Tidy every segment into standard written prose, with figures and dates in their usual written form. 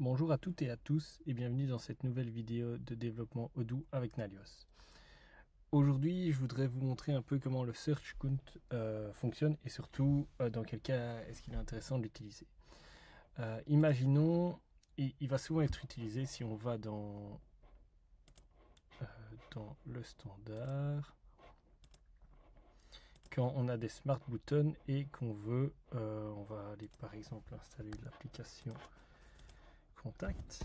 Bonjour à toutes et à tous et bienvenue dans cette nouvelle vidéo de développement Odoo avec Nalios. Aujourd'hui, je voudrais vous montrer un peu comment le search count fonctionne et surtout dans quel cas est-ce qu'il est intéressant de l'utiliser. Imaginons, il va souvent être utilisé si on va dans le standard, quand on a des smart buttons et qu'on veut, on va aller par exemple installer l'application Contact.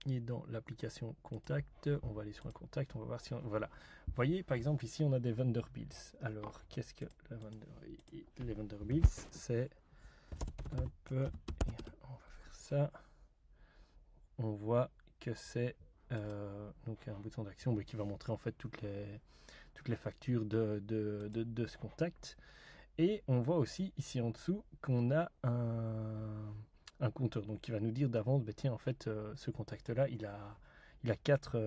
Et dans l'application Contact, on va aller sur un contact, on va voir si on... Voilà. Vous voyez, par exemple, ici, on a des Vanderbilts. Alors, qu'est-ce que les Vanderbilts? C'est... Hop, on va faire ça. On voit que c'est donc un bouton d'action qui va montrer en fait toutes les factures de ce contact. Et on voit aussi ici en dessous qu'on a un compteur, donc qui va nous dire d'avance, bah, tiens, en fait, ce contact-là, il a quatre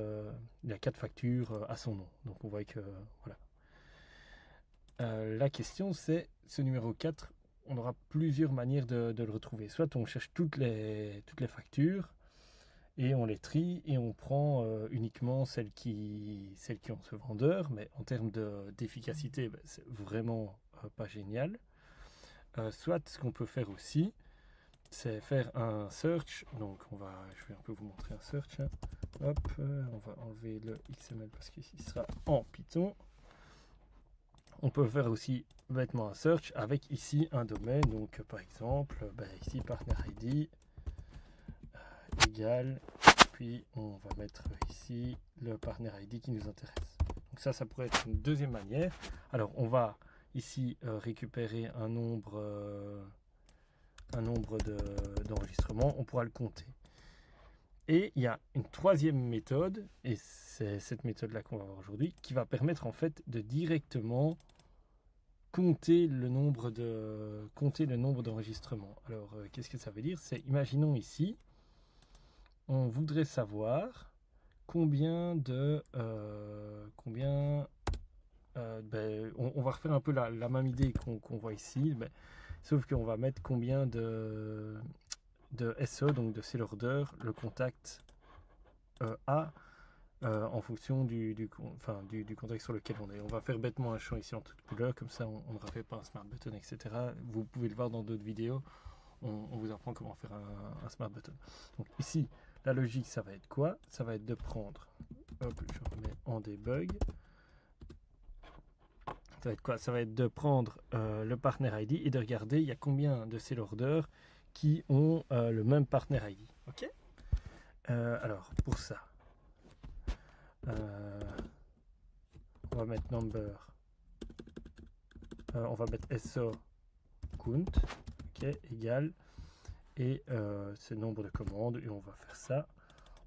factures à son nom. Donc on voit que, voilà. La question, c'est, ce numéro 4, on aura plusieurs manières de le retrouver. Soit on cherche toutes les factures, et on les trie, et on prend uniquement celles qui ont ce vendeur, mais en termes d'efficacité, bah, c'est vraiment pas génial. Soit ce qu'on peut faire aussi, c'est faire un search. Donc je vais un peu vous montrer un search. Hop, on va enlever le XML parce qu'il sera en Python. On peut faire aussi bêtement un search avec ici un domaine. Donc par exemple, ici partner ID égale, puis on va mettre ici le partner ID qui nous intéresse. Donc ça pourrait être une deuxième manière. Alors on va ici récupérer un nombre d'enregistrements, on pourra le compter. Et il y a une troisième méthode, et c'est cette méthode-là qu'on va voir aujourd'hui, qui va permettre en fait de directement compter le nombre d'enregistrements. Alors, qu'est-ce que ça veut dire? C'est, imaginons ici, on voudrait savoir combien de... on va refaire un peu la même idée qu'on voit ici, sauf qu'on va mettre combien de SE, donc de seller order, le contact a en fonction du contexte sur lequel on est. On va faire bêtement un champ ici en toute couleur, comme ça on ne refait pas un smart button, etc. Vous pouvez le voir dans d'autres vidéos, on vous apprend comment faire un smart button. Donc ici, la logique, ça va être quoi? Ça va être de prendre, hop, je remets en debug. Ça va être quoi? Ça va être de prendre le partner ID et de regarder il y a combien de seller order qui ont le même partner ID. Ok? Alors, pour ça, on va mettre number, on va mettre SO count, ok, égal, et c'est le nombre de commandes, et on va faire ça.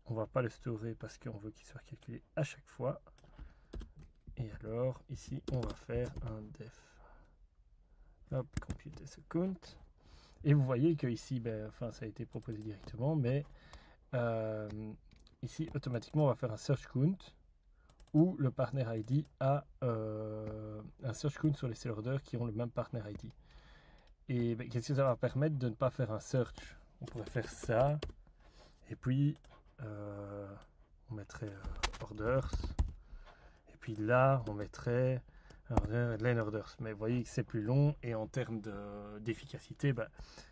On va pas le storer parce qu'on veut qu'il soit calculé à chaque fois. Et alors, ici, on va faire un def. Hop, compute SO count. Et vous voyez que ici, ça a été proposé directement, mais ici, automatiquement, on va faire un search count où le partner ID a un search count sur les seller orders qui ont le même partner ID. Et qu'est-ce que ça va permettre de ne pas faire un search? On pourrait faire ça, et puis on mettrait orders, et puis là, on mettrait line orders. Mais vous voyez que c'est plus long, et en termes d'efficacité,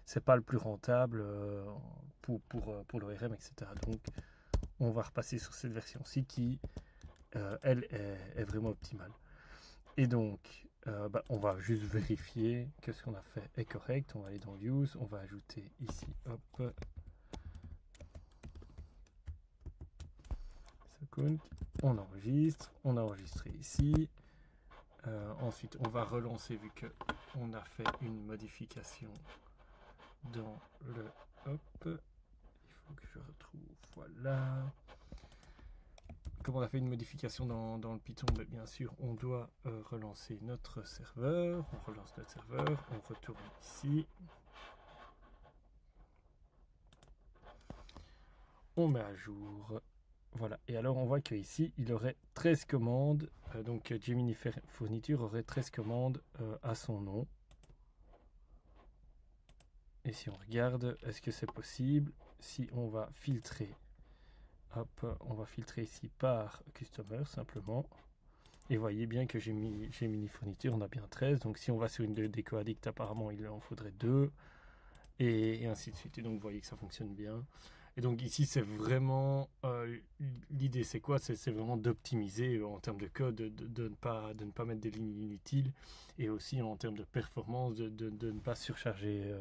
c'est pas le plus rentable pour l'ORM, etc. Donc, on va repasser sur cette version-ci qui, elle, est vraiment optimale. Et donc, on va juste vérifier que ce qu'on a fait est correct. On va aller dans Use, on va ajouter ici, hop, count, on enregistre, on a enregistré ici. Ensuite, on va relancer vu qu'on a fait une modification dans le hop. Il faut que je retrouve, voilà. Comme on a fait une modification dans le Python, bien sûr, on doit relancer notre serveur. On relance notre serveur, on retourne ici. On met à jour. Voilà. Et alors, on voit qu'ici, il aurait 13 commandes. Donc, Gemini Fourniture aurait 13 commandes à son nom. Et si on regarde, est-ce que c'est possible? Si on va filtrer, hop, on va filtrer ici par Customer simplement. Et vous voyez bien que j'ai mis fourniture, on a bien 13. Donc si on va sur une déco addict, apparemment il en faudrait 2. Et ainsi de suite. Et donc vous voyez que ça fonctionne bien. Et donc ici c'est vraiment l'idée c'est quoi? C'est vraiment d'optimiser en termes de code, de ne pas mettre des lignes inutiles, et aussi en termes de performance de ne pas surcharger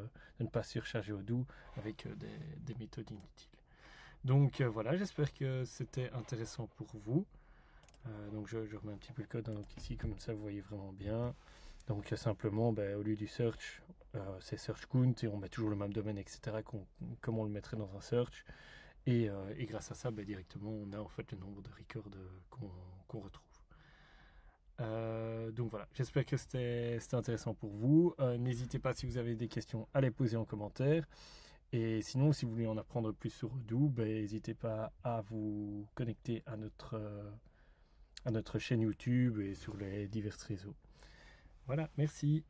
Odoo avec des méthodes inutiles. Donc voilà, j'espère que c'était intéressant pour vous. Donc je remets un petit peu le code, hein, donc ici comme ça vous voyez vraiment bien. Donc simplement au lieu du search, c'est search count, et on met toujours le même domaine, etc., comme on le mettrait dans un search. Et grâce à ça, directement on a en fait le nombre de records qu'on retrouve. Donc voilà, j'espère que c'était intéressant pour vous. N'hésitez pas, si vous avez des questions, à les poser en commentaire. Et sinon, si vous voulez en apprendre plus sur Odoo, n'hésitez pas à vous connecter à notre chaîne YouTube et sur les divers réseaux. Voilà, merci.